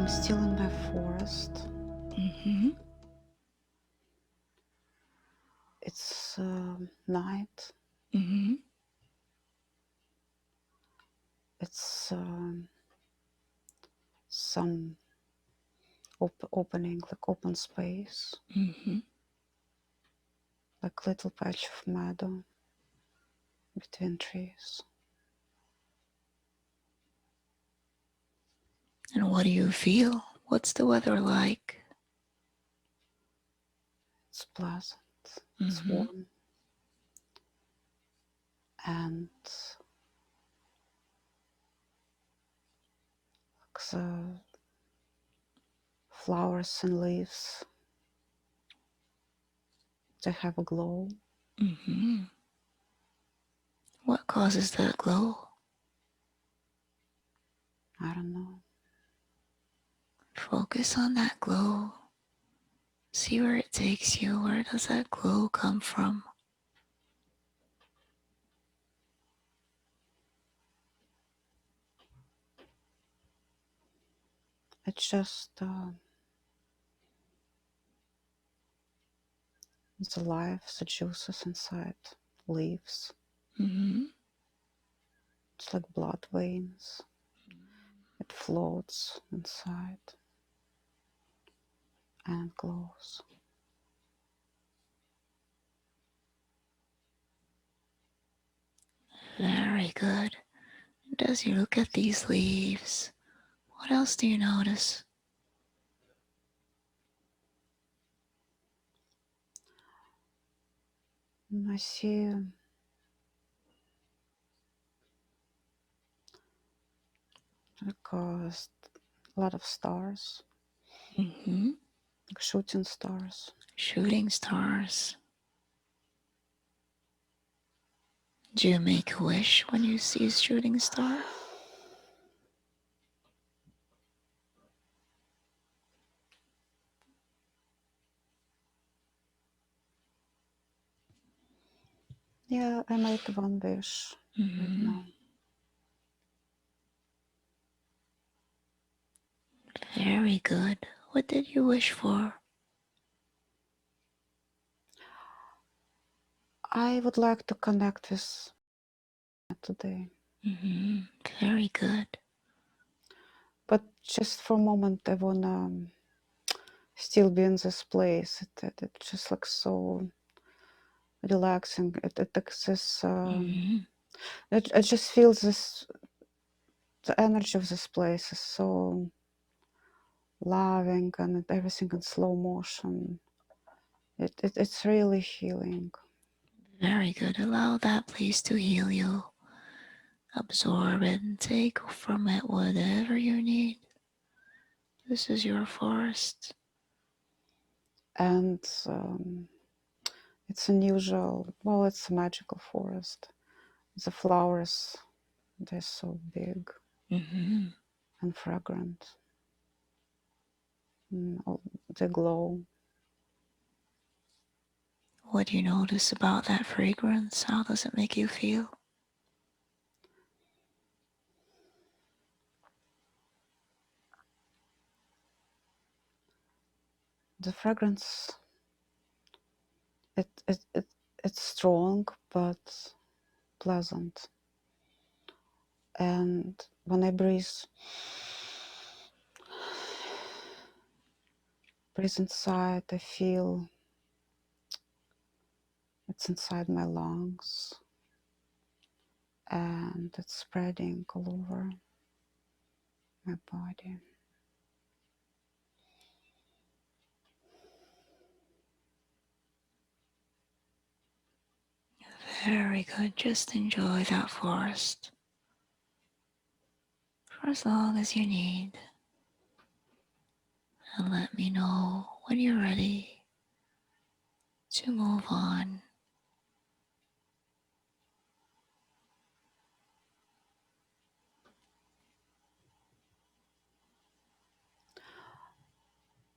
I'm still in my forest. Mm-hmm. It's night. Mm-hmm. It's some opening, like open space, Mm-hmm. like little patch of meadow between trees. And what do you feel? What's the weather like? It's pleasant. It's Mm-hmm. warm, and the flowers and leaves, they have a glow. Mm-hmm. What causes that glow? I don't know. Focus on that glow. See where it takes you. Where does that glow come from? It's just the life, the juices inside leaves. Mm-hmm. It's like blood veins. It floats inside and glows. Very good. And as you look at these leaves, what else do you notice? And I see like a lot of stars, Mm-hmm. like shooting stars. Shooting stars. Do you make a wish when you see a shooting star? Yeah, I make one wish right Mm-hmm. now. Very good. What did you wish for? I would like to connect with today, Mm-hmm. Very good. but just for a moment, I wanna still be in this place. It's just like so relaxing. It exists. Mm-hmm. I just feel this. The energy of this place is so loving, and everything in slow motion. It's really healing. Very good. Allow that place to heal you. Absorb it and take from it whatever you need. This is your forest. And it's unusual. Well, it's a magical forest. The flowers, they're so big Mm-hmm. and fragrant. They glow. What do you notice about that fragrance? How does it make you feel? The fragrance, it, it, it it's strong but pleasant. And when I breathe inside, I feel it's inside my lungs, and it's spreading all over my body. Very good. Just enjoy that forest for as long as you need. And let me know when you're ready to move on.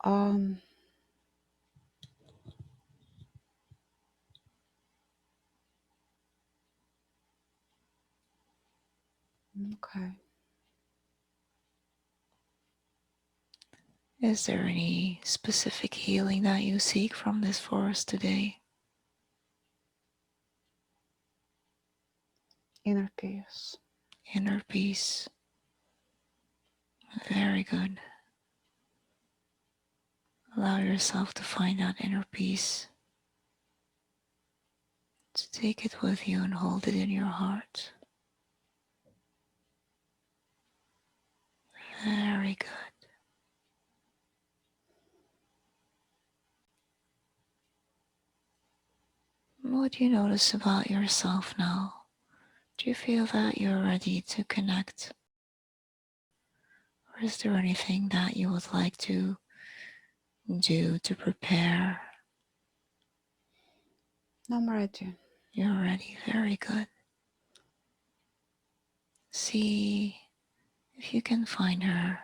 Um, okay. Is there any specific healing that you seek from this forest today? Inner peace. Inner peace. Very good. Allow yourself to find that inner peace. To take it with you and hold it in your heart. Very good. What do you notice about yourself now? Do you feel that you're ready to connect? Or is there anything that you would like to do to prepare? I'm ready. You're ready. Very good. See if you can find her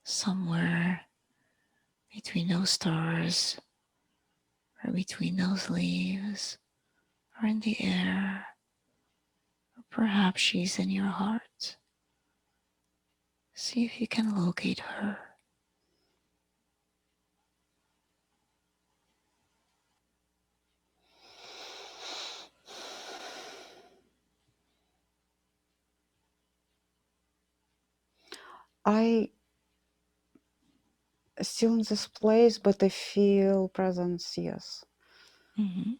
somewhere between those stars or between those leaves or in the air. Or perhaps she's in your heart. See if you can locate her. I still in this place, but I feel presence, yes. Mm-hmm.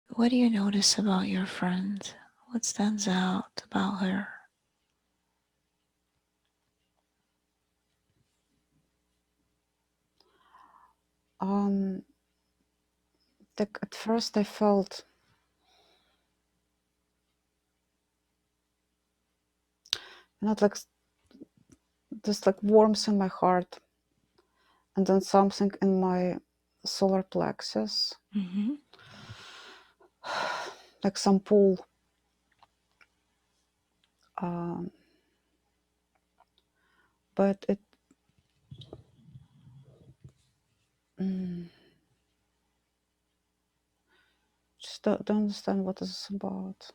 What do you notice about your friend? What stands out about her? Like at first I felt not like just like warmth in my heart, and then something in my solar plexus, Mm-hmm. like some pull. Um, but it just don't understand what it's about.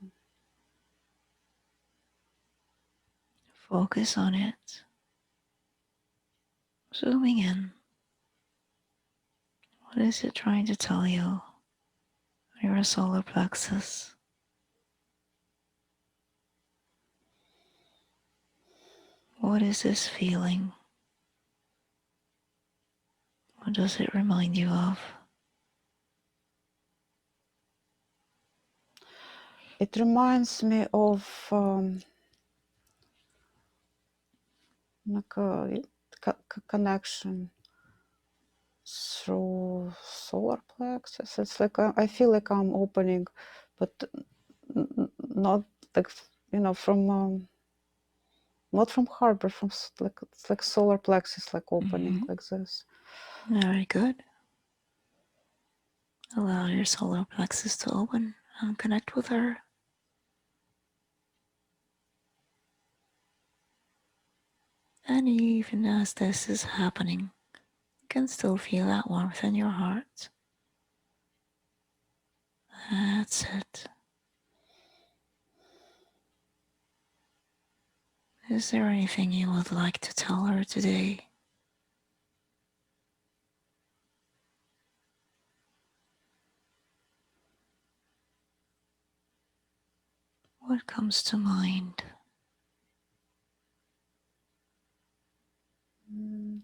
Focus on it. Zooming in. What is it trying to tell you? Your solar plexus. What is this feeling? What does it remind you of? It reminds me of like a connection through solar plexus. It's like I feel like I'm opening, but not like from not from heart, but from like it's like solar plexus, like opening Mm-hmm. like this. Very good. Allow your solar plexus to open and connect with her. And even as this is happening, you can still feel that warmth in your heart. That's it. Is there anything you would like to tell her today? What comes to mind?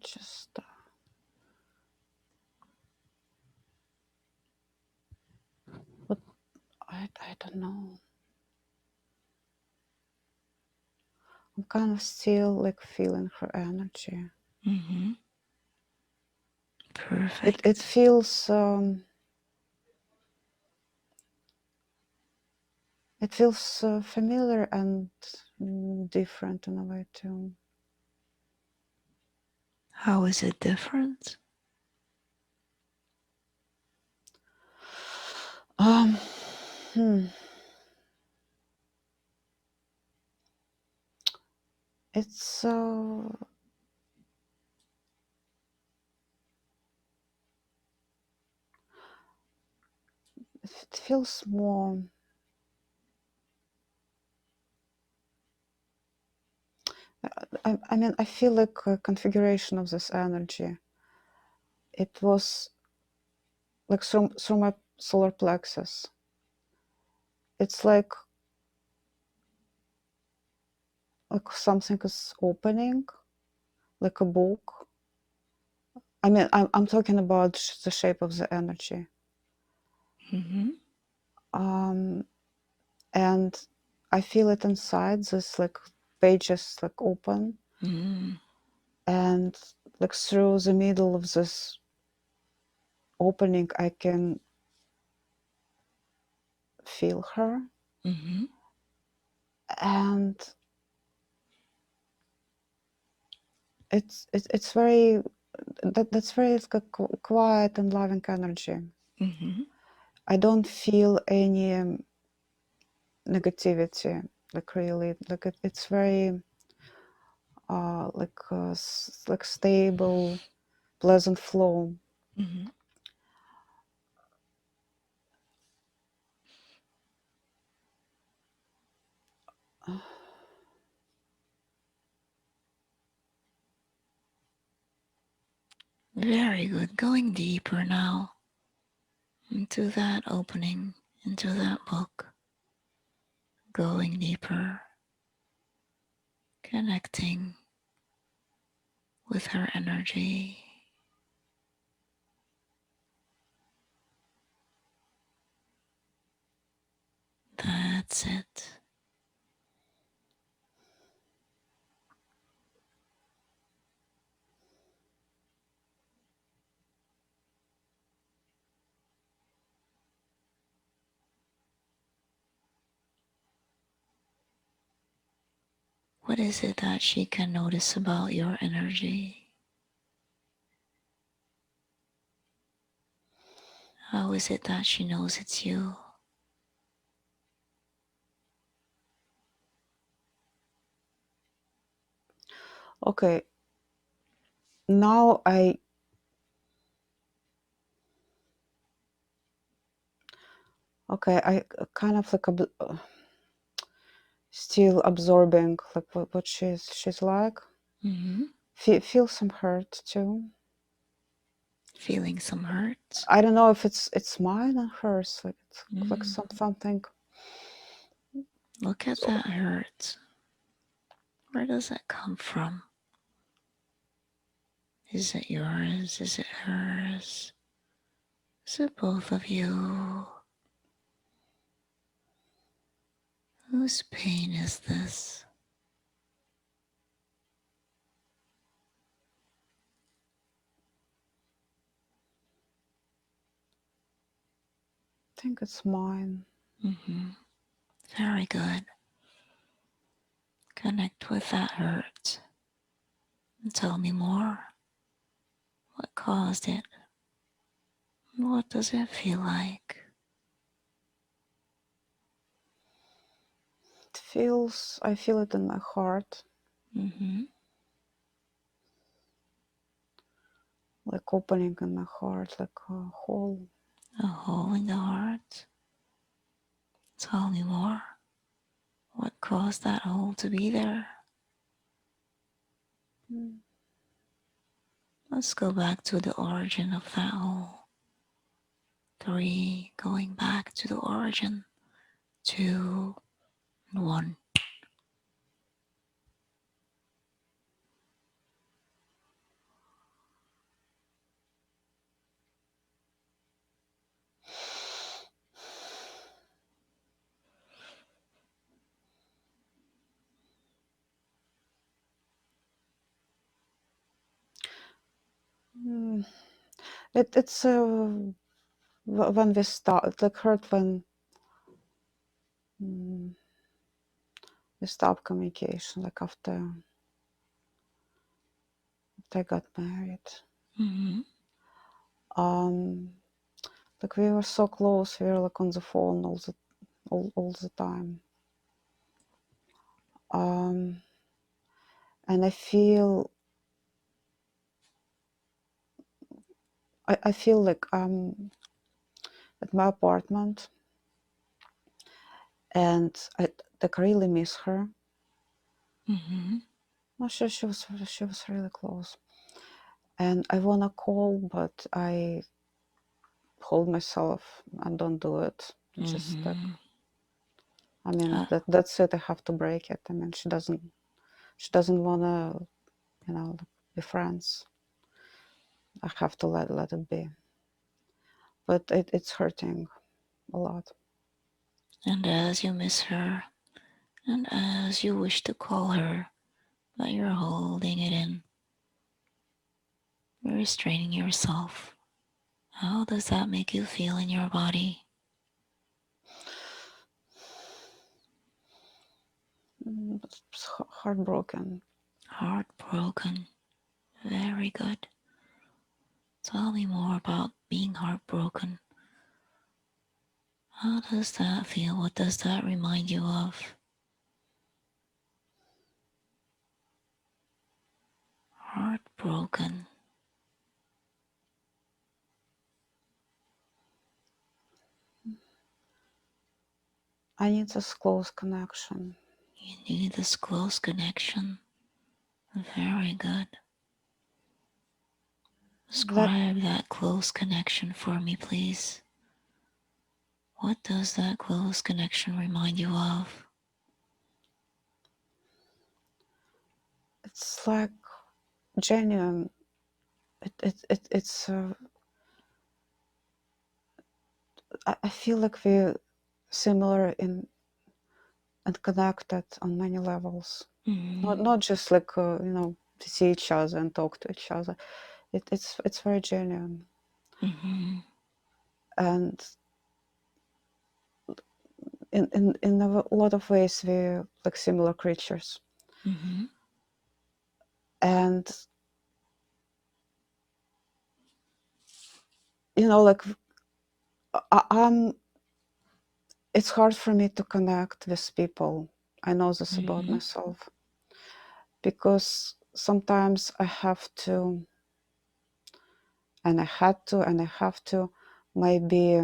Just but I don't know. I'm kind of still like feeling her energy. Mm-hmm. It Perfect. feels familiar and different in a way too. How is it different? Um, hmm. It's it feels more I mean, I feel like a configuration of this energy. It was like through my solar plexus. It's like something is opening, like a book. I mean, I'm talking about the shape of the energy. And I feel it inside. This like pages like open, and like through the middle of this opening, I can feel her, and it's very that's very like quiet and loving energy. I don't feel any negativity, like really, like it's very like stable, pleasant flow. Very good. Going deeper now into that opening, into that book. Going deeper, connecting with her energy. That's it. What is it that she can notice about your energy? How is it that she knows it's you? Okay, now I kind of like still absorbing like what she's like. Feel some hurt too. Feeling some hurt. I don't know if it's mine or hers. Like it's like something. Look at that hurt. Where does that come from? Is it yours? Is it hers? Is it both of you? Whose pain is this? I think it's mine. Very good. Connect with that hurt and tell me more. What caused it? What does it feel like? I feel it in my heart. Like opening in my heart, like a hole. A hole in the heart? Tell me more. What caused that hole to be there? Let's go back to the origin of that hole. 3, going back to the origin. 2, 1. It's when we start, it like hurt when we stop communication, like after I got married. Like we were so close, we were like on the phone all the time. And I feel like I'm at my apartment, and I like really miss her. No, she was really close. And I wanna call, but I hold myself and don't do it. Just like, I mean, that's it. I have to break it. I mean, she doesn't wanna, be friends. I have to let it be. But it's hurting a lot. And as you miss her, and as you wish to call her, but you're holding it in, you're restraining yourself. How does that make you feel in your body? Heartbroken. Heartbroken. Very good. Tell me more about being heartbroken. How does that feel? What does that remind you of? Heartbroken. I need this close connection. You need this close connection. Very good. Describe that close connection for me, please. What does that close connection remind you of? It's like genuine. It's. I feel like we're similar in and connected on many levels. Not just like to see each other and talk to each other. It's very genuine, and in a lot of ways we're like similar creatures. And like I'm. It's hard for me to connect with people. I know this about myself because sometimes I have to, and I had to, and I have to, maybe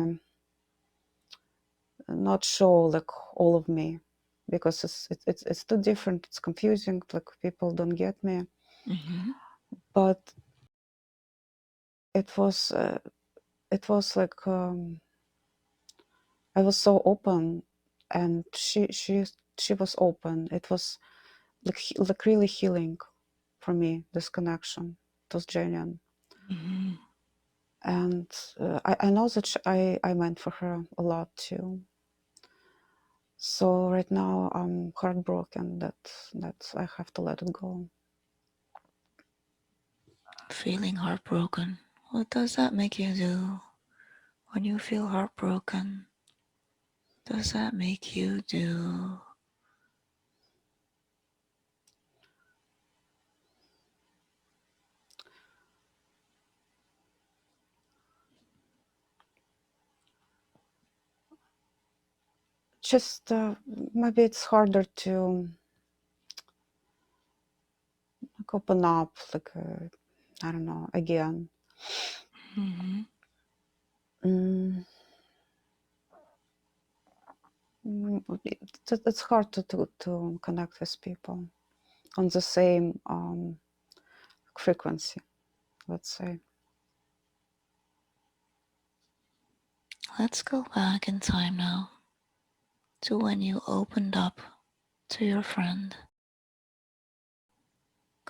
not show like all of me because it's too different. It's confusing. Like people don't get me. But it was like I was so open, and she was open. It was like really healing for me. This connection, it was genuine, and I know that I meant for her a lot too. So right now I'm heartbroken that I have to let it go. Feeling heartbroken. What does that make you do when you feel heartbroken? Does that make you do? Just maybe it's harder to like open up, like I don't know, again. Mm, it's hard to connect with people on the same frequency, let's say. Let's go back in time now to when you opened up to your friend.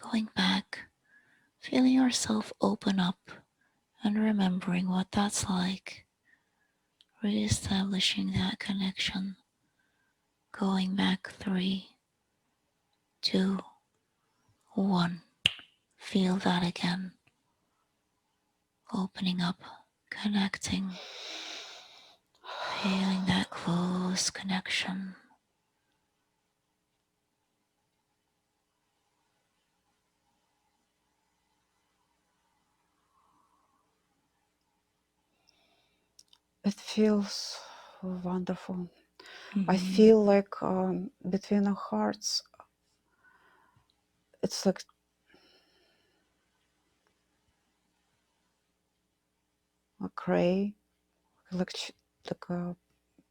Going back, feeling yourself open up and remembering what that's like. Reestablishing that connection. Going back 3, 2, 1. Feel that again. Opening up, connecting, feeling that close connection. It feels wonderful. I feel like between our hearts, it's like a gray, like like a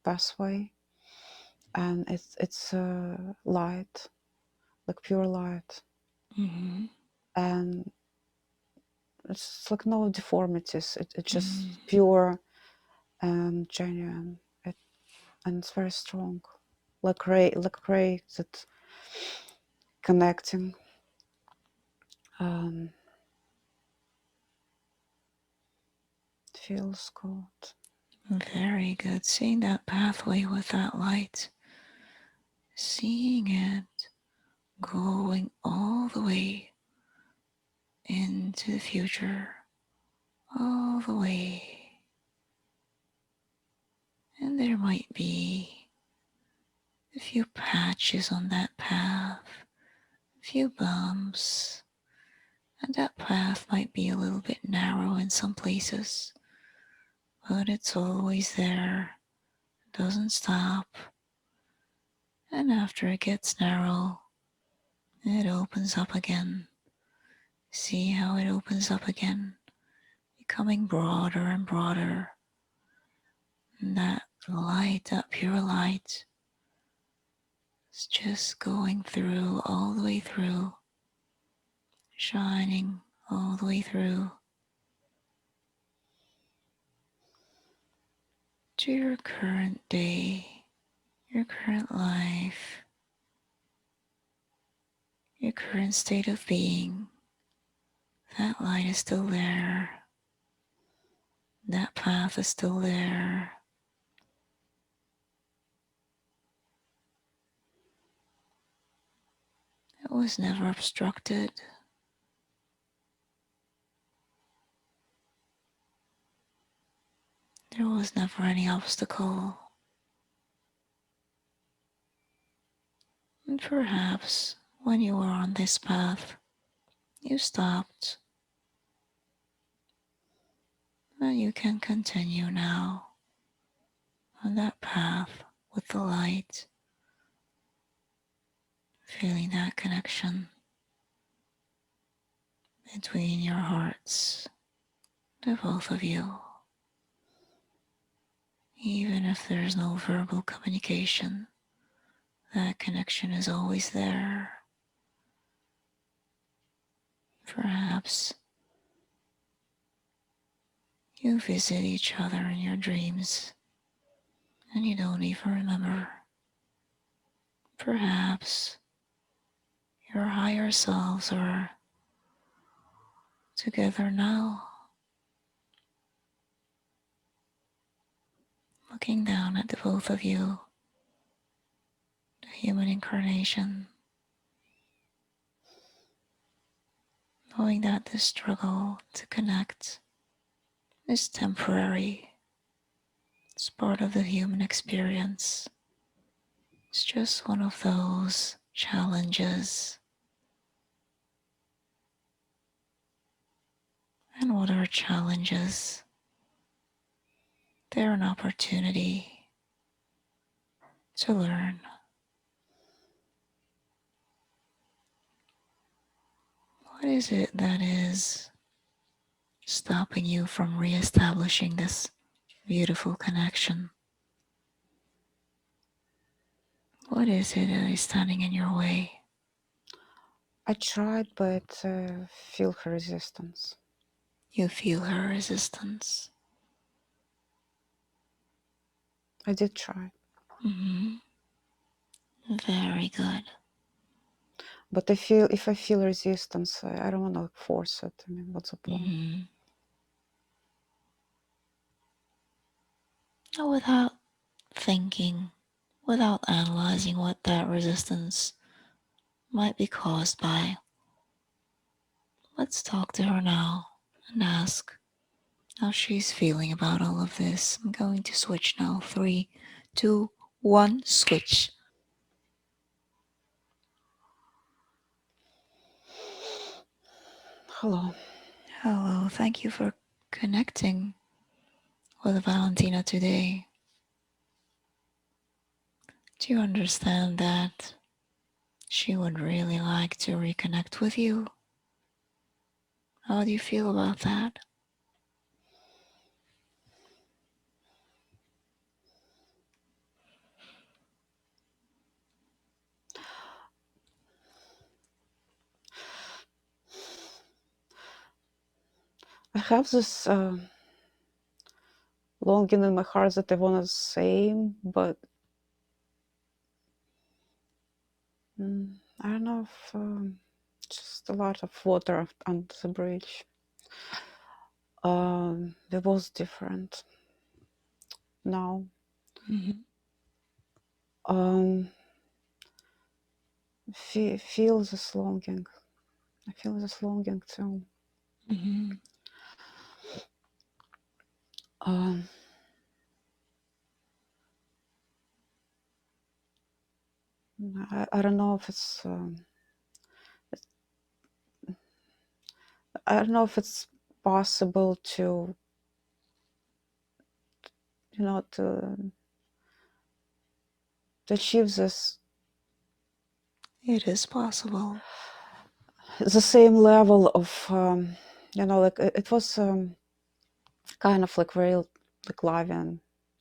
pathway, and it's light, like pure light. Mm-hmm. And it's like no deformities. It's Mm-hmm. just pure and genuine. And it's very strong, like ray that connecting. Um, feels good. Very good. Seeing that pathway with that light, seeing it going all the way into the future, all the way. And there might be a few patches on that path, a few bumps, and that path might be a little bit narrow in some places, but it's always there, doesn't stop. And after it gets narrow, it opens up again. See how it opens up again, becoming broader and broader. And that light, that pure light, is just going through, all the way through, shining all the way through to your current day, your current life, your current state of being. That light is still there. That path is still there. It was never obstructed. There was never any obstacle. And perhaps when you were on this path, you stopped. And you can continue now on that path with the light, feeling that connection between your hearts, the both of you. Even if there's no verbal communication, that connection is always there. Perhaps you visit each other in your dreams and you don't even remember. Perhaps your higher selves are together now, looking down at the both of you, the human incarnation, knowing that the struggle to connect is temporary. It's part of the human experience. It's just one of those challenges. And what are challenges? They're an opportunity to learn. What is it that is stopping you from reestablishing this beautiful connection? What is it that is standing in your way? I tried, but feel her resistance. You feel her resistance. I did try, Mm-hmm. Very good. but if I feel resistance, I don't want to force it. I mean, what's the point? Mm-hmm. Without thinking, without analyzing what that resistance might be caused by, let's talk to her now and ask how she's feeling about all of this. I'm going to switch now. 3, 2, 1, switch. Hello. Hello, thank you for connecting with Valentina today. Do you understand that she would really like to reconnect with you? How do you feel about that? I have this longing in my heart that I want to say, but I don't know if just a lot of water under the bridge. It was different now. Mm-hmm. Um, feel this longing. I feel this longing too. Mm-hmm. Um, I don't know if it's I don't know if it's possible to to achieve this It is possible. the same level of like it was kind of like real like loving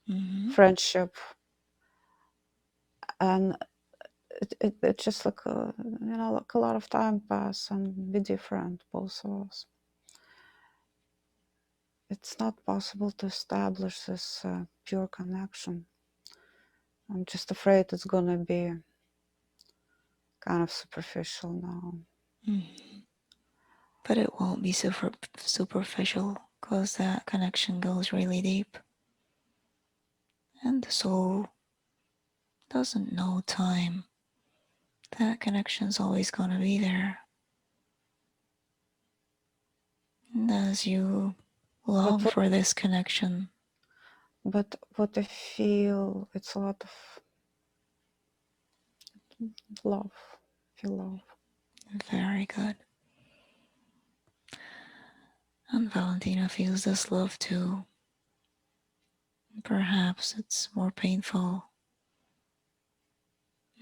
Mm-hmm. friendship, and it just like like a lot of time pass and be different both of us. It's not possible to establish this pure connection. I'm just afraid it's gonna be kind of superficial now. Mm-hmm. But it won't be superficial because that connection goes really deep. And the soul doesn't know time. That connection's always going to be there. And as you But long for this connection, what I feel, it's a lot of love. I feel love. very good. And Valentina feels this love too. Perhaps it's more painful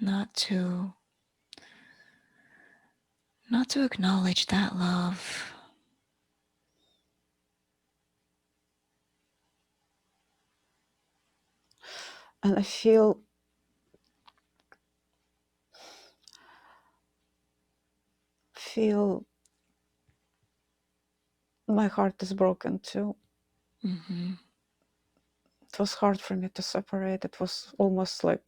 not to acknowledge that love. And I feel my heart is broken too. Mm-hmm. It was hard for me to separate. It was almost like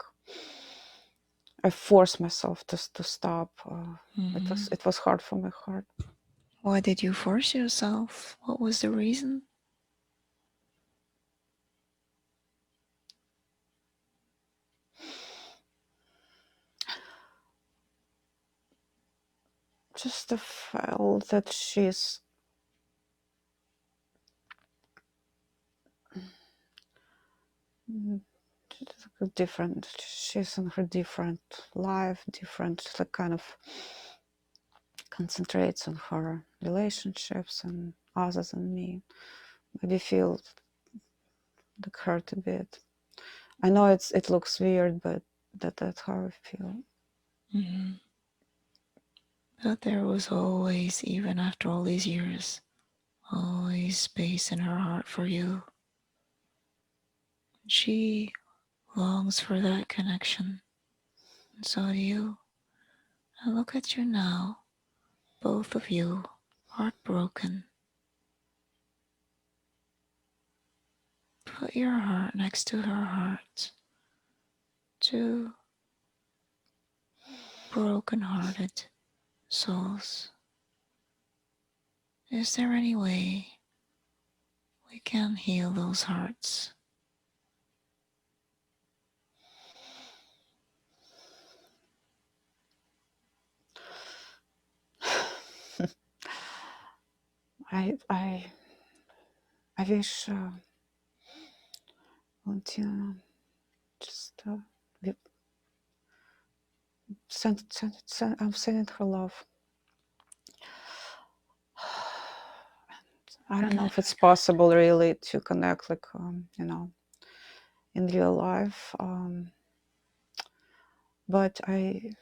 I forced myself to stop. Mm-hmm. It was hard for my heart. Why did you force yourself? What was the reason? Just to feel that she's mm, different. She's in her different life, different. She like kind of concentrates on her relationships and other than me. Maybe feel like hurt a bit. I know it looks weird, but that's how I feel. Mm-hmm. But there was always, even after all these years, always space in her heart for you. She longs for that connection, and so do you. And look at you now, both of you, heartbroken. Put your heart next to her heart. Two broken-hearted souls. Is there any way we can heal those hearts? I wish Valentina just I'm sending her love. I don't know Good. if it's possible really to connect like in real life, but I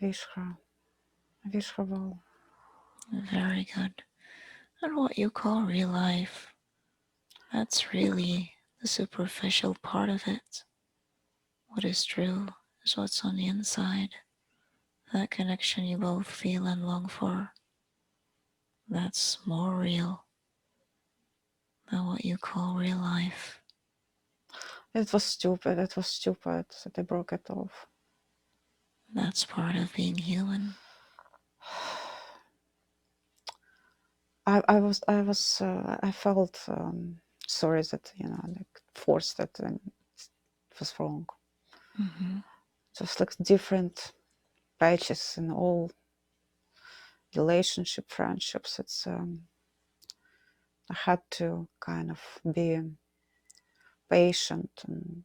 wish her well. Very good. And what you call real life, that's really the superficial part of it. What is true is what's on the inside, that connection you both feel and long for. that's more real than what you call real life. It was stupid. It was stupid that I broke it off. That's part of being human. I felt sorry that, like forced it, and it was wrong. Mm-hmm. Just like different patches in all relationship, friendships. It's I had to kind of be patient, and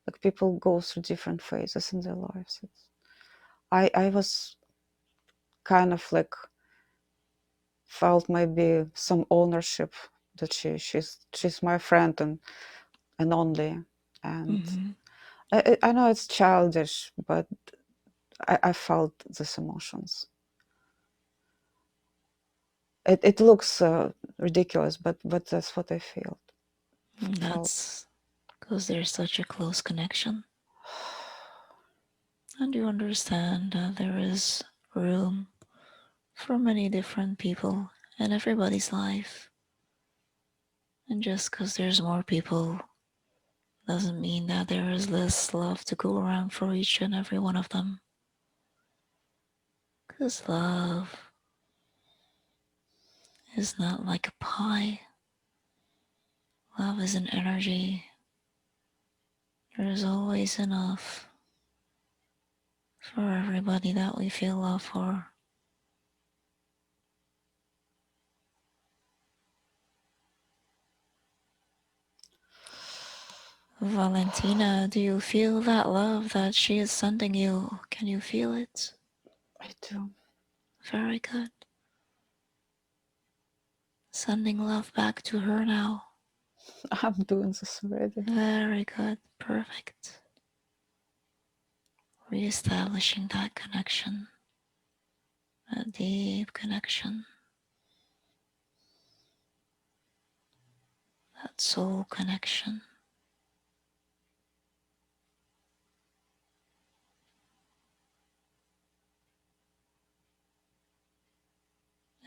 like people go through different phases in their lives. I was kind of like felt maybe some ownership that she's my friend and only. And Mm-hmm. I know it's childish, but I felt these emotions. It looks ridiculous, but that's what I felt. That's because there's such a close connection. And you understand that there is room for many different people in everybody's life. And just because there's more people doesn't mean that there is less love to go around for each and every one of them. Because love is not like a pie. Love is an energy. There is always enough for everybody that we feel love for. Valentina, do you feel that love that she is sending you? Can you feel it? I do. Very good. Sending love back to her now. I'm doing this already. Very good. Perfect. Reestablishing that connection, a deep connection, that soul connection.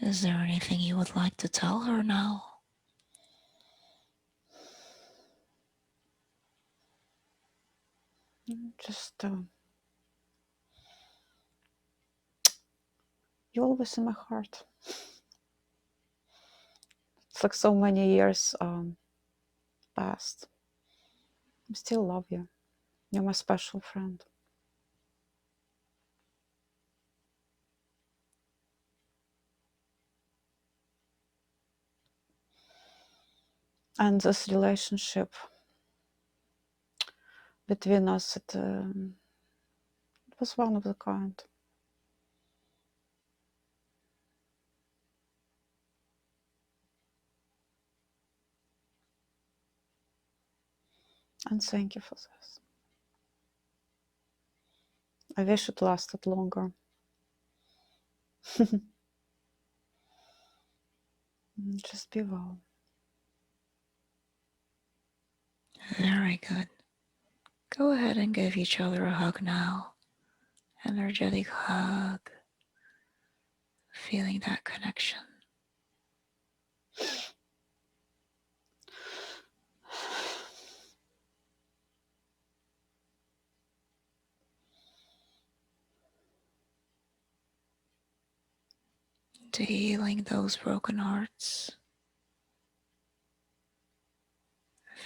Is there anything you would like to tell her now? Just you're always in my heart. It's like so many years passed. I still love you. You're my special friend. And this relationship between us, it was one of the kind. And thank you for this. I wish it lasted longer. Just be well. Very good. Go ahead and give each other a hug now. Energetic hug. Feeling that connection. To healing those broken hearts.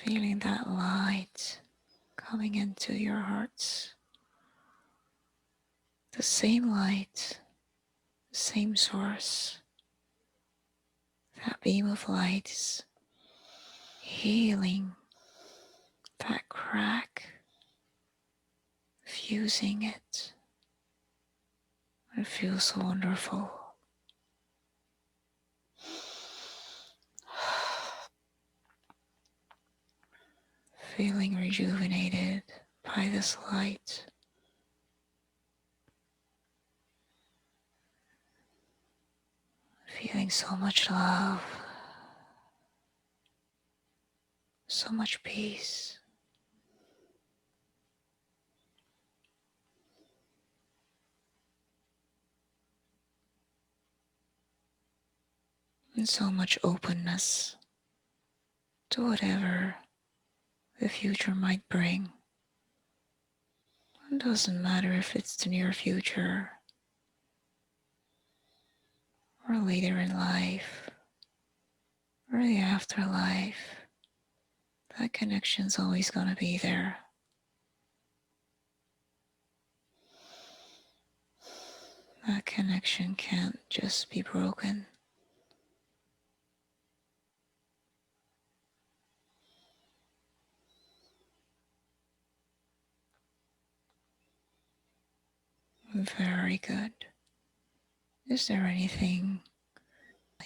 Feeling that light coming into your hearts. The same light, the same source. That beam of light is healing that crack, fusing it. It feels so wonderful. Feeling rejuvenated by this light. Feeling so much love, so much peace. and so much openness to whatever the future might bring. It doesn't matter if it's the near future or later in life or the afterlife. That connection's always going to be there. That connection can't just be broken. Very good. Is there anything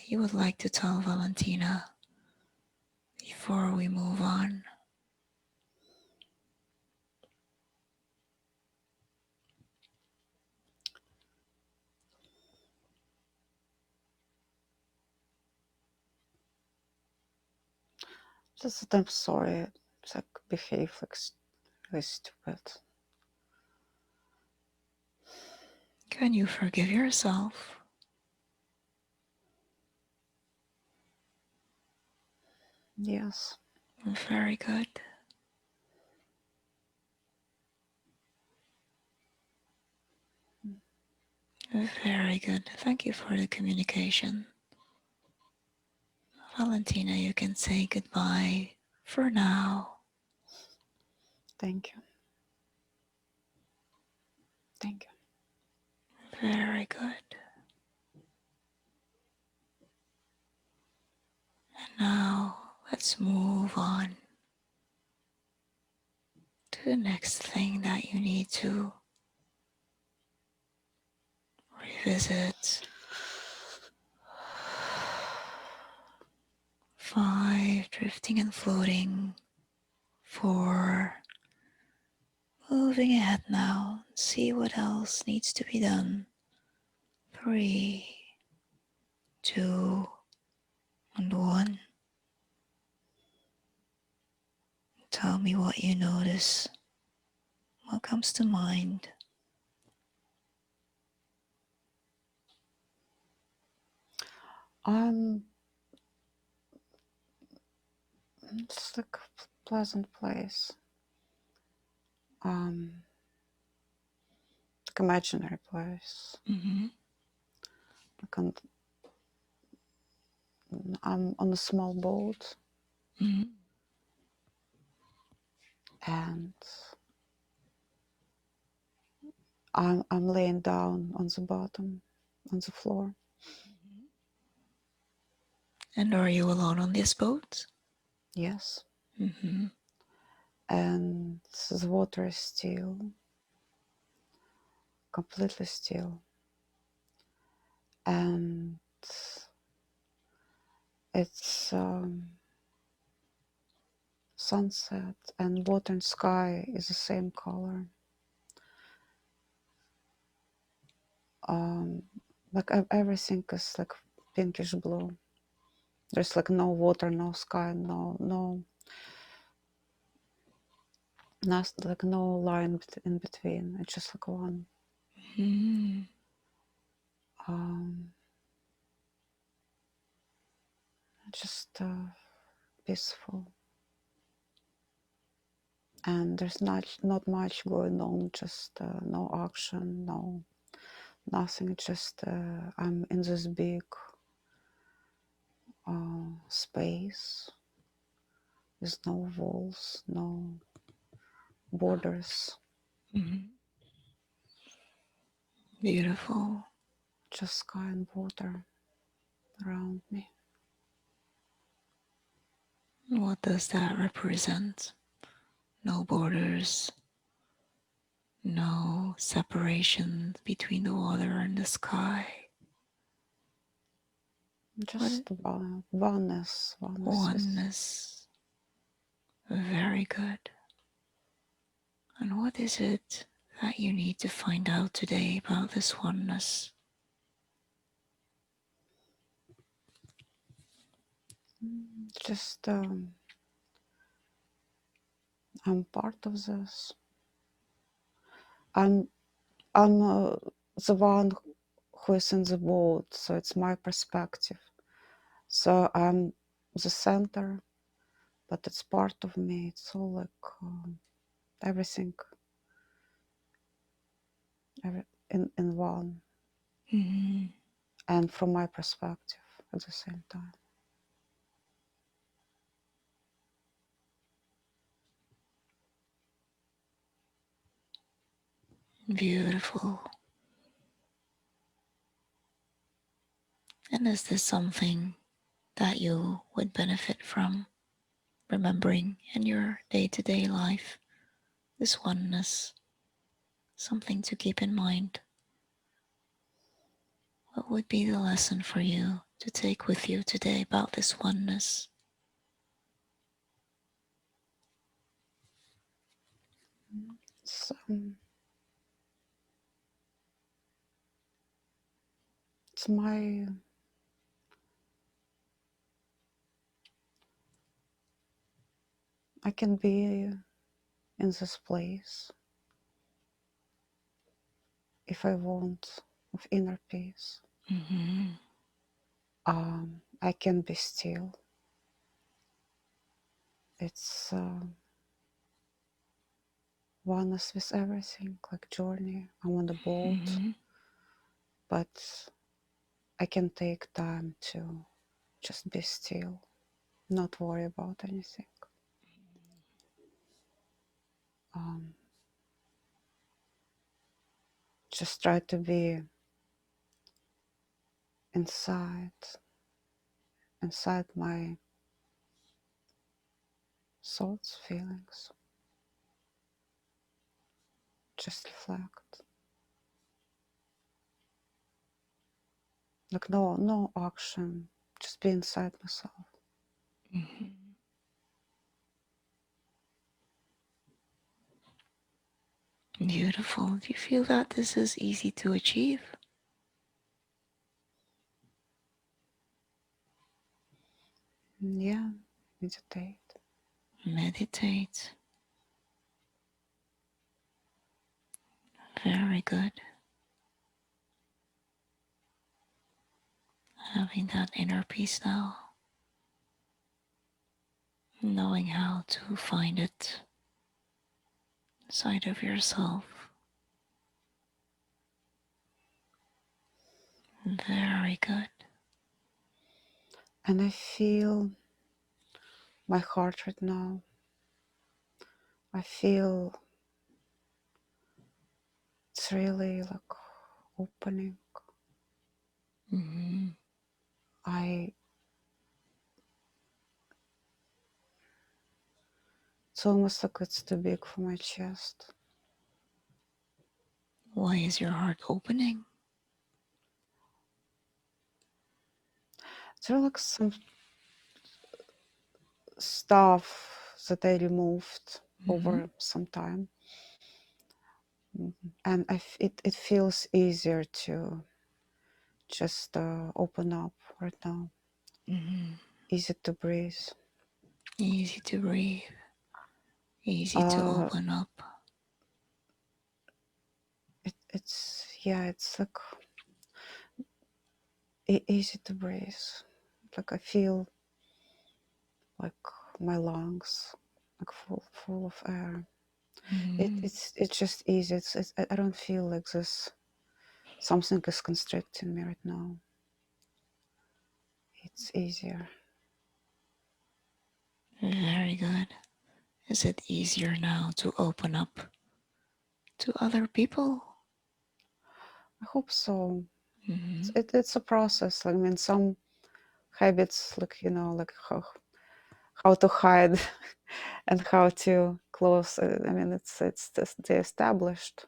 you would like to tell Valentina before we move on? Just that I'm sorry. It's like behave like really stupid. Can you forgive yourself? Yes. Very good. Very good. Thank you for the communication. Valentina, you can say goodbye for now. Thank you. Thank you. Very good. And now let's move on to the next thing that you need to revisit. 5, drifting and floating. 4, moving ahead now. See what else needs to be done. 3, 2, and 1. Tell me what you notice. What comes to mind? It's like a pleasant place. Like imaginary place. Mm-hmm. I'm on a small boat. Mm-hmm. And I'm laying down on the bottom, on the floor. And are you alone on this boat? Yes. Mm-hmm. And the water is still, completely still. And it's sunset, and water and sky is the same color. Like everything is like pinkish blue. There's like no water, no sky, like no line in between. It's just like one. Mm-hmm. Just peaceful. And there's not much going on. Just no action, no nothing. It's just I'm in this big space with no walls, no borders. Mm-hmm. Beautiful. Just sky and water around me. What does that represent? No borders, no separation between the water and the sky. Just oneness with. Oneness. Very good. And what is it that you need to find out today about this oneness? Just I'm part of this. I'm the one who is in the boat, so it's my perspective. So I'm the center, but it's part of me. It's all like everything in one, Mm-hmm. and from my perspective at the same time. Beautiful. And is this something that you would benefit from remembering in your day to day life? This oneness, something to keep in mind. What would be the lesson for you to take with you today about this oneness? So, it's my I can be in this place if I want of inner peace. Mm-hmm. I can be still. It's oneness with everything, like journey. I'm on the boat, Mm-hmm. but I can take time to just be still, not worry about anything. Um, just try to be inside my thoughts, feelings. Just reflect. Like no action. Just be inside myself. Mm-hmm. Beautiful. Do you feel that this is easy to achieve? Yeah, meditate. Meditate. Very good. Having that inner peace now, knowing how to find it inside of yourself. Very good. And I feel my heart right now. I feel it's really like opening. Mm-hmm. I It's almost like it's too big for my chest. Why is your heart opening? There are like some stuff that I removed Mm-hmm. over some time. And it feels easier to just open up right now. Mm-hmm. Easy to breathe. Easy to breathe, easy to Uh, open up. it's yeah, it's like easy to breathe. Like I feel like my lungs like full of air. Mm-hmm. It's just easy. I don't feel like this something is constricting me right now. It's easier. Very good. Is it easier now to open up to other people? I hope so. Mm-hmm. It's a process. I mean, some habits, like like how to hide and how to close. I mean, it's just the established.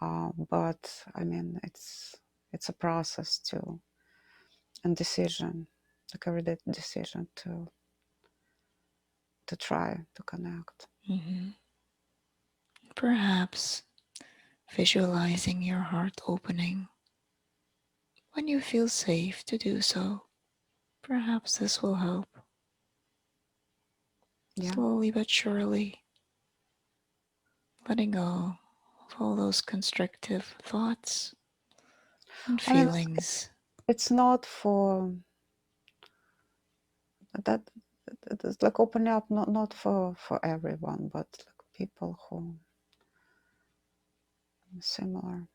But I mean, it's a process to and decision, like everyday decision to try to connect. Mm-hmm. Perhaps visualizing your heart opening when you feel safe to do so. Perhaps this will help. Yeah, Slowly but surely, letting go of all those constrictive thoughts and I mean, feelings. it's not for that it's like opening up, not for everyone, but like people who are similar.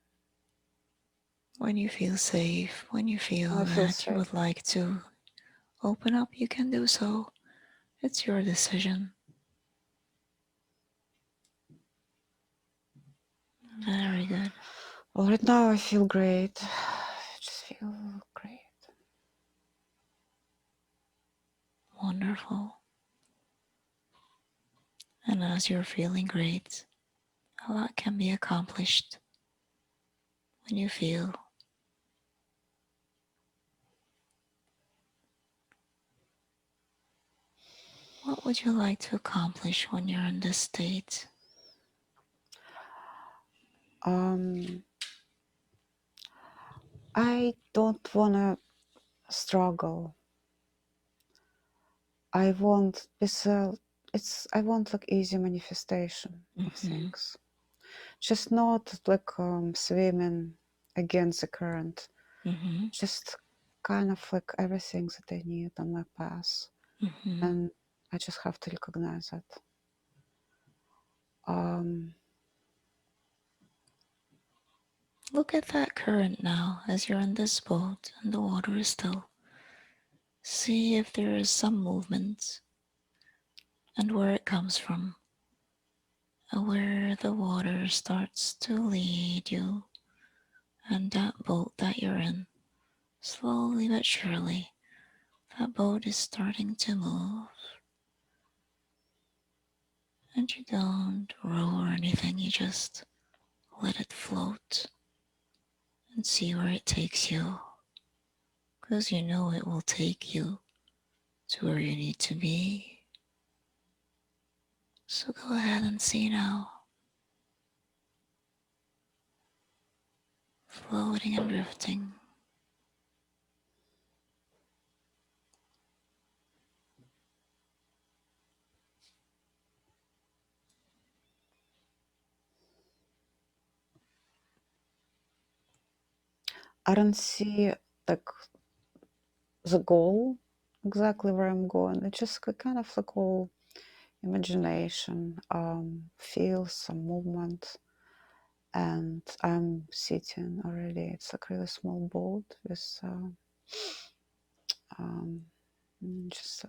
When you feel safe, when you feel I feel that you safe. would like to open up, you can do so. It's your decision. Very good. Well, right now I feel great. I just feel great. Wonderful. And as you're feeling great, a lot can be accomplished when you feel. What would you like to accomplish when you're in this state? Um, I don't wanna struggle. I want I want like easy manifestation of Mm-hmm. things. Just not like swimming against the current. Mm-hmm. Just kind of like everything that I need on my path, Mm-hmm. and I just have to recognize it. Um, Look at that current now as you're in this boat and the water is still. See if there is some movement and where it comes from, and where the water starts to lead you and that boat that you're in. Slowly but surely, that boat is starting to move, and you don't row or anything, you just let it float and see where it takes you, because you know it will take you to where you need to be. So go ahead and see now, floating and drifting. I don't see like the goal exactly where I'm going. It's just kind of like all imagination. Feel some movement, and I'm sitting already. It's like a really small boat with um, just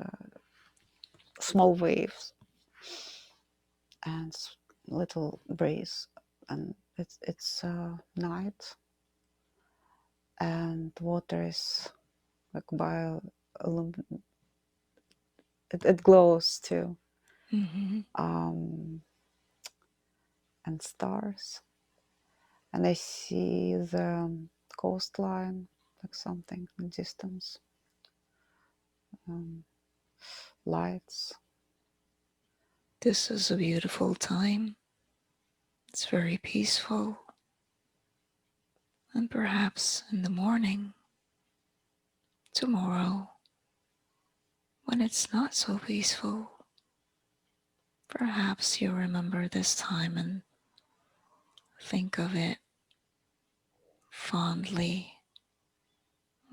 small waves and little breeze, and it's night, and water is like it glows too, Mm-hmm. um, and stars, and I see the coastline, like something in distance, um, lights. This is a beautiful time. It's very peaceful. And perhaps in the morning, tomorrow, when it's not so peaceful, perhaps you'll remember this time and think of it fondly.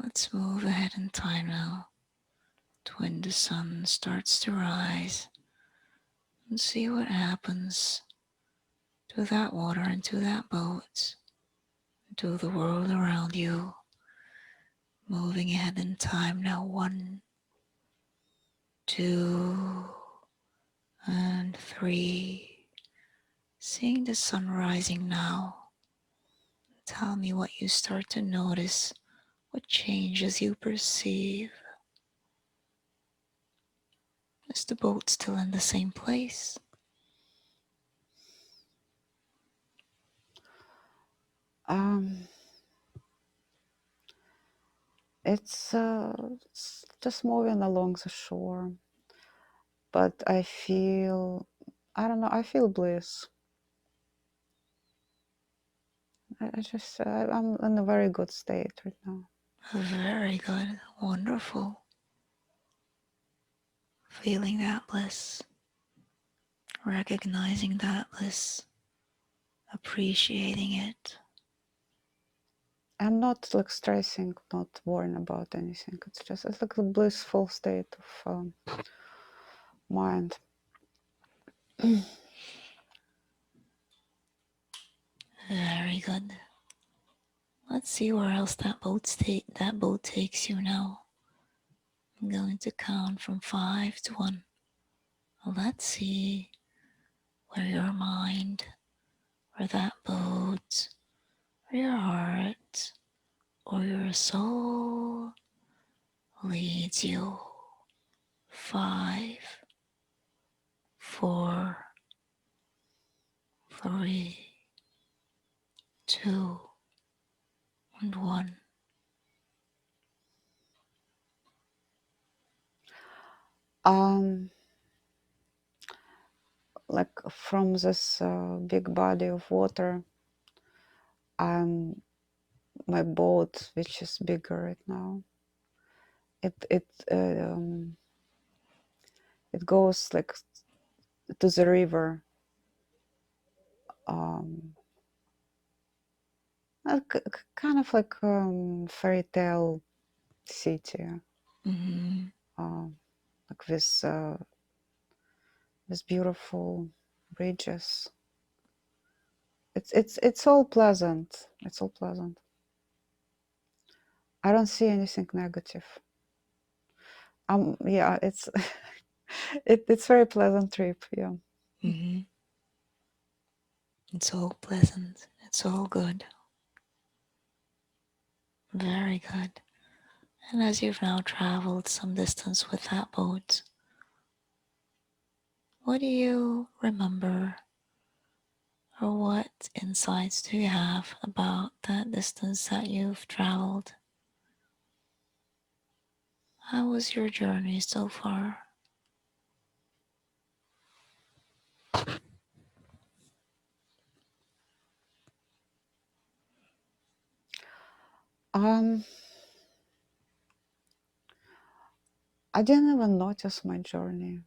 Let's move ahead in time now to when the sun starts to rise and see what happens to that water and to that boat, to the world around you. Moving ahead in time now, 1, 2, and 3. Seeing the sun rising now, tell me what you start to notice, what changes you perceive. Is the boat still in the same place? Um, it's just moving along the shore, but I don't know, I feel bliss. I'm in a very good state right now. Very good, wonderful. Feeling that bliss, recognizing that bliss, appreciating it. I'm not like stressing, not worrying about anything. It's like a blissful state of mind. Very good. Let's see where else that boat takes you now. I'm going to count from 5 to 1. Let's see where your mind, where that boat, or your heart, or your soul leads you. 5, 4, 3, 2, and 1. Um, like from this big body of water, I'm my boat, which is bigger right now. It it goes like to the river. Um, kind of like fairy tale city, Mm-hmm. uh, like this beautiful bridges. It's all pleasant. It's all pleasant. I don't see anything negative. Yeah, it's it's very pleasant trip. Yeah. Mm-hmm. It's all pleasant. It's all good. Very good. And as you've now traveled some distance with that boat, what do you remember or what insights do you have about that distance that you've traveled? How was your journey so far? Um, I didn't even notice my journey.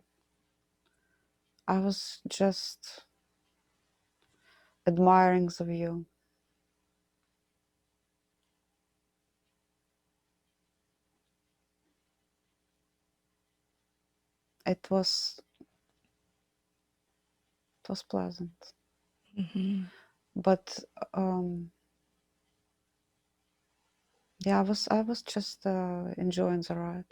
I was just admiring the view. It was it was pleasant, Mm-hmm. but um, yeah, I was just enjoying the ride.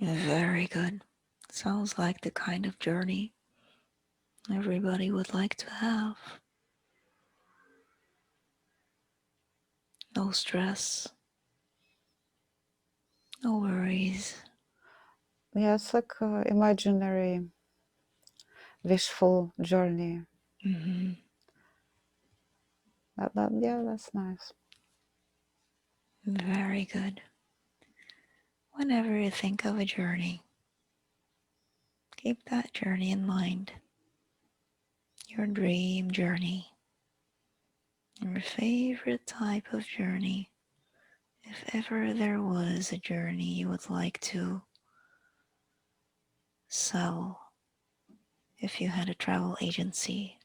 Very good. Sounds like the kind of journey everybody would like to have. No stress, no worries. Yeah, it's like imaginary, wishful journey. Mm-hmm. Yeah, that's nice. Very good. Whenever you think of a journey, keep that journey in mind. Your dream journey, your favorite type of journey. If ever there was a journey you would like to sell, if you had a travel agency,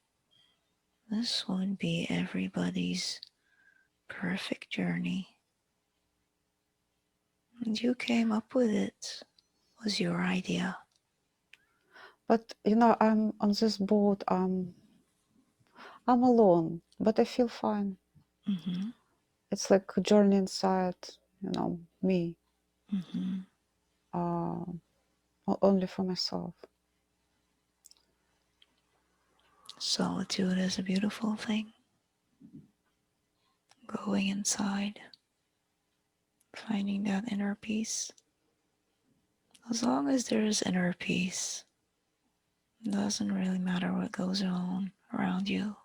this would be everybody's perfect journey. And you came up with it. It was your idea. But I'm on this boat. I'm alone, but I feel fine. Mm-hmm. It's like a journey inside, me, Mm-hmm. uh, only for myself. Solitude is a beautiful thing. Going inside, finding that inner peace. As long as there is inner peace, it doesn't really matter what goes on around you.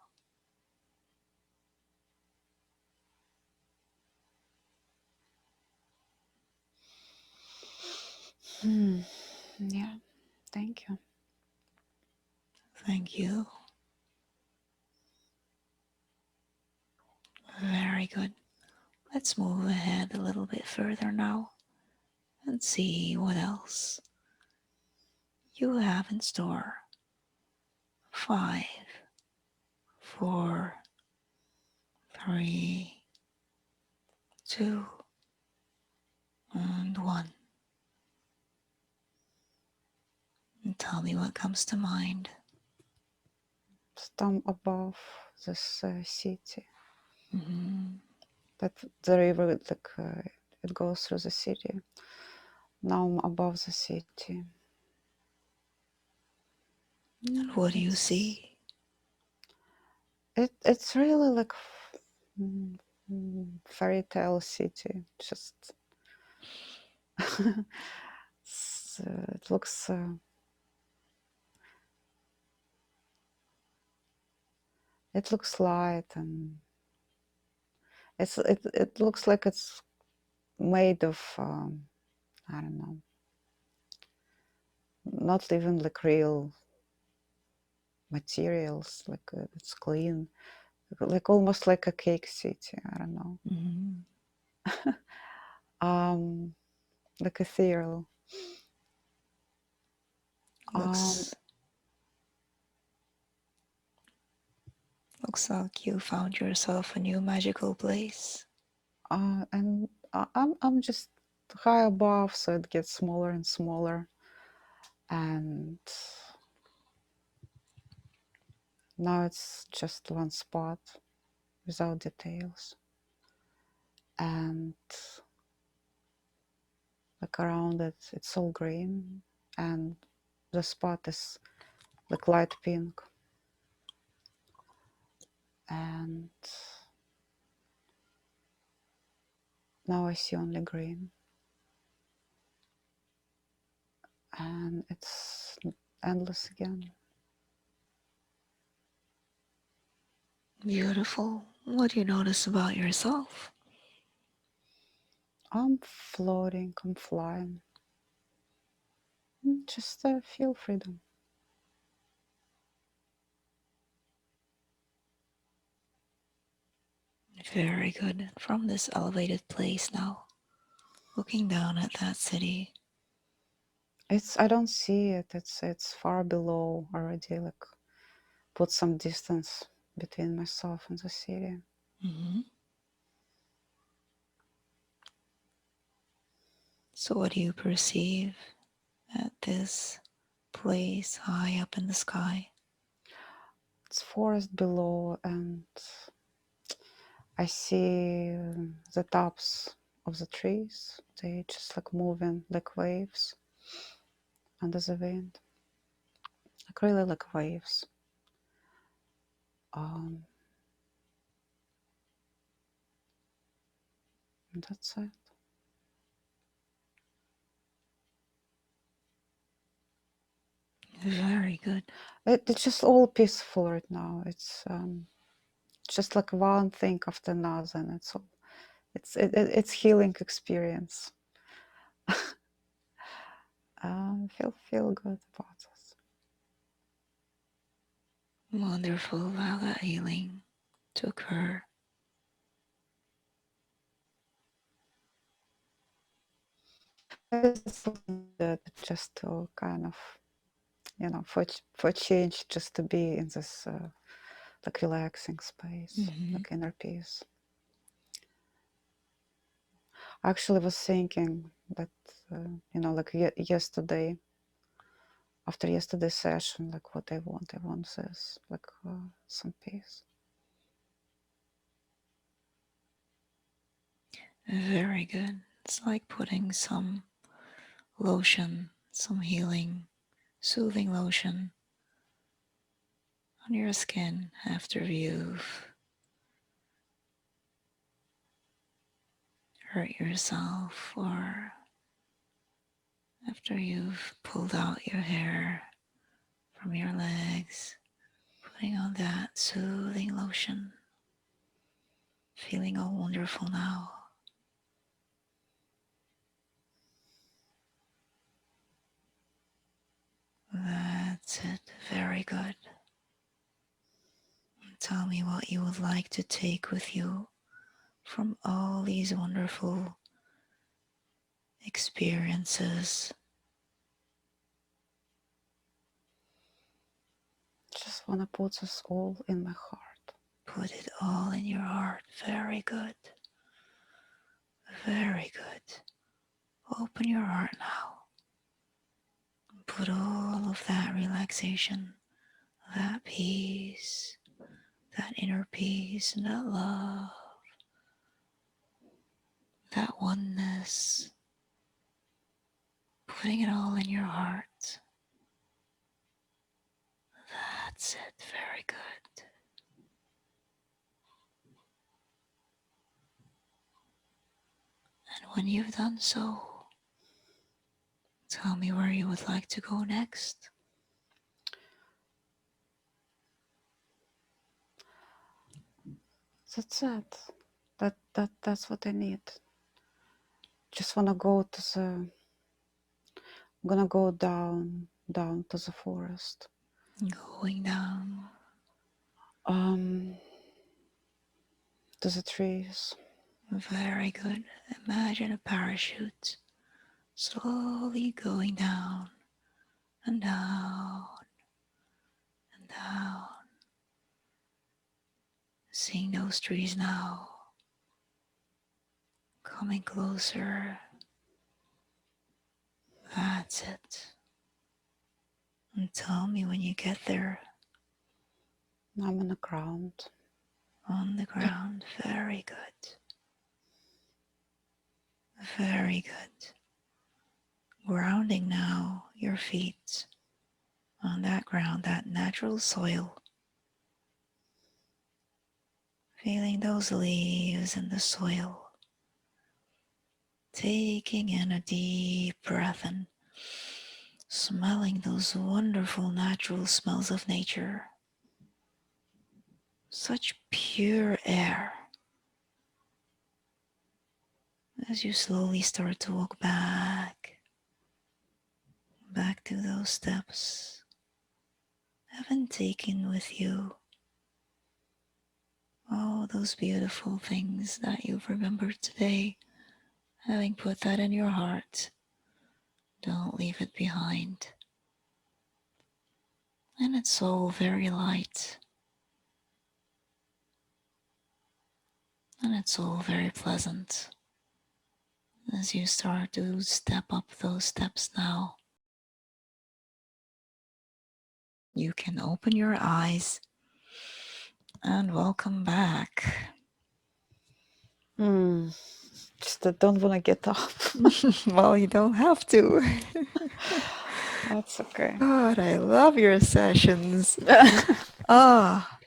Yeah, thank you. Thank you. Very good. Let's move ahead a little bit further now and see what else you have in store. 5, 4, 3, 2, and 1. And tell me what comes to mind. Some above this city. Mm-hmm. That the river, like it goes through the city. Now I'm above the city. And what do you see? It's really like fairy tale city. Just it looks light, and it looks like it's made of I don't know, not even like real materials. Like it's clean, like almost like a cake city. I don't know. Mm-hmm. Like ethereal. Um, Looks like you found yourself a new magical place. and I'm just high above, so it gets smaller and smaller, and now it's just one spot without details, and like around it, it's all green, and the spot is like light pink, and now I see only green, and it's endless again. Beautiful. What do you notice about yourself? I'm floating, I'm flying. Just feel freedom. Very good. From this elevated place now, looking down at that city. I don't see it. It's far below already. Like put some distance between myself and the city. Mm-hmm. So, what do you perceive at this place high up in the sky? It's forest below, and I see the tops of the trees. They just like moving like waves under the wind, like really like waves. Um, and that's it. Very good. It's just all peaceful right now. It's just like one thing after another, and it's all it's healing experience. Feel good about this. Wonderful. Allow that healing to occur. It's something just to kind of, for change, just to be in this like relaxing space, Mm-hmm. like inner peace. I actually was thinking that like yesterday, after yesterday's session, like what I want this, like some peace. Very good. It's like putting some lotion, some healing, soothing lotion on your skin after you've hurt yourself or after you've pulled out your hair from your legs, putting on that soothing lotion, feeling all wonderful now. That's it. Very good. Tell me what you would like to take with you from all these wonderful experiences. Just want to put this all in my heart. Put it all in your heart. Very good. Very good. Open your heart now. Put all of that relaxation, that peace, that inner peace, and that love, that oneness, putting it all in your heart. That's it. Very good. And when you've done so, tell me where you would like to go next. That's it. That's what I need. Just wanna go to the. I'm gonna go down to the forest. Going down. To the trees. Very good. Imagine a parachute slowly going down and down and down. Seeing those trees now, coming closer. That's it. And tell me when you get there. I'm on the ground. On the ground. Very good. Very good. Grounding now your feet on that ground, that natural soil. Feeling those leaves in the soil. Taking in a deep breath and smelling those wonderful natural smells of nature. Such pure air. As you slowly start to walk back to those steps, having taken with you all those beautiful things that you've remembered today, having put that in your heart, don't leave it behind. And it's all very light. And it's all very pleasant. As you start to step up those steps now, you can open your eyes and welcome back. Just I don't want to get up. Well, you don't have to. That's okay. God, I love your sessions. Ah.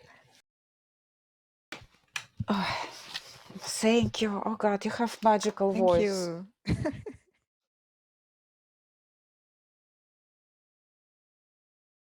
Oh, thank you. Oh God, you have magical Thank voice. you.